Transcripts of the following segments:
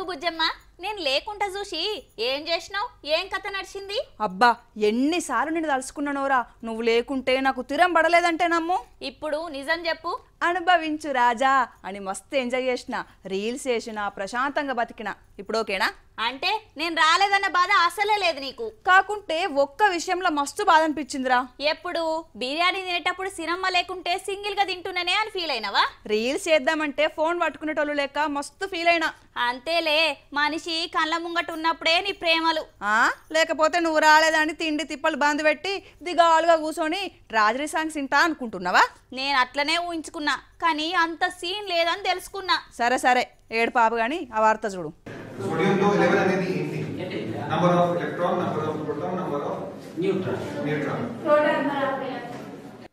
బుజ్జమ్మ నేను లేకుంటా చూసి ఏం చేసినావు ఏం కథ నడిచింది అబ్బా ఎన్నిసార్లు నిన్ను తలుసుకున్నానోరా నువ్వు లేకుంటే నాకు తిరం పడలేదంటే నమ్ము ఇప్పుడు నిజం చెప్పు అనుభవించు రాజా అని మస్తు ఎంజాయ్ చేసిన రీల్స్ చేసిన ప్రశాంతంగా బతికిన ఇప్పుడు ఓకేనా అంటే నేను రాలేదన్న బాధ అసలే లేదు నీకు కాకుంటే ఒక్క విషయంలో మస్తు బాధ అనిపించిందిరా ఎప్పుడు బిర్యానీ తినేటప్పుడు సినిమా లేకుంటే సింగిల్ గా తింటున్నానే అని ఫీల్ అయినావా రీల్స్ చేద్దామంటే ఫోన్ పట్టుకునేటోళ్ళు లేక మస్తు ఫీల్ అయినా అంతేలే మనిషి కళ్ళ ముంగట ఉన్నప్పుడే నీ ప్రేమలు లేకపోతే నువ్వు రాలేదని తిండి తిప్పలు బంద్ పెట్టి దిగాలుగా కూర్చొని ట్రాజడీ సాంగ్స్ వింటా అనుకుంటున్నావా నేను అట్లనే ఊహించుకున్నా కానీ అంత సీన్ లేదని తెలుసుకున్నా సరే సరే ఏడు పాప గాని ఆ వార్త చూడు సోడియంలో 11 అనేది ఏంటి number of electron number of proton number of neutron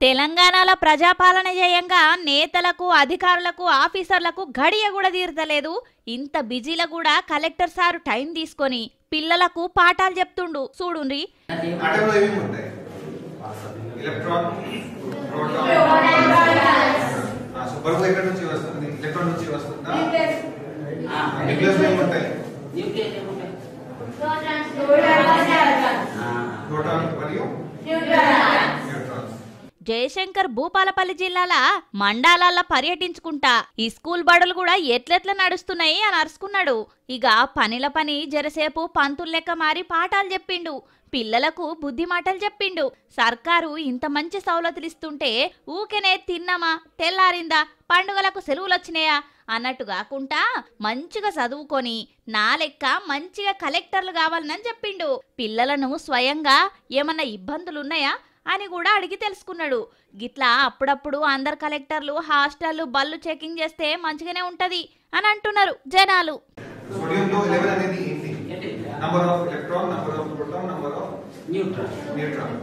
తెలంగాణలో ప్రజాపాలన చేయంగా నేతలకు అధికారులకు ఆఫీసర్లకు గడియ కూడా తీరతలేదు ఇంత బిజీలో కూడా కలెక్టర్ సారు టైం తీసుకొని పిల్లలకు పాఠాలు చెప్తుండు చూడుండ్రి ఆటంలో ఏమేమి ఉంటాయి ఎలక్ట్రాన్ ప్రోటాన్ సో బరువు ఎక్కడి నుంచి వస్తుంది ఎలక్ట్రాన్ నుంచి వస్తుందా న్యూక్లియస్ లో ఏముంటాయి ప్రోటాన్ మరియు న్యూట్రాన్ జయశంకర్ భూపాలపల్లి జిల్లాల మండలాల్లో పర్యటించుకుంటా ఈ స్కూల్ బడులు కూడా ఎట్లెట్ల నడుస్తున్నాయి అని అరుచుకున్నాడు ఇక పనిల పని జరసేపు పంతులు లెక్క మారి పాఠాలు చెప్పిండు పిల్లలకు బుద్ధి మాటలు చెప్పిండు సర్కారు ఇంత మంచి సౌలతులు ఇస్తుంటే ఊకెనే తిన్నామా తెల్లారిందా పండుగలకు సెలవులు వచ్చినాయా అన్నట్టు కాకుండా మంచిగా చదువుకొని నా లెక్క మంచిగా కలెక్టర్లు కావాలని చెప్పిండు పిల్లలను స్వయంగా ఏమన్నా ఇబ్బందులున్నాయా అని కూడా అడిగి తెలుసుకున్నాడు గిట్లా అప్పుడప్పుడు అందరు కలెక్టర్లు హాస్టళ్లు బళ్ళు చెకింగ్ చేస్తే మంచిగానే ఉంటది అని అంటున్నారు జనాలు సోడియంలో 11 అనేది ఏంటి number of electron number of proton number of neutron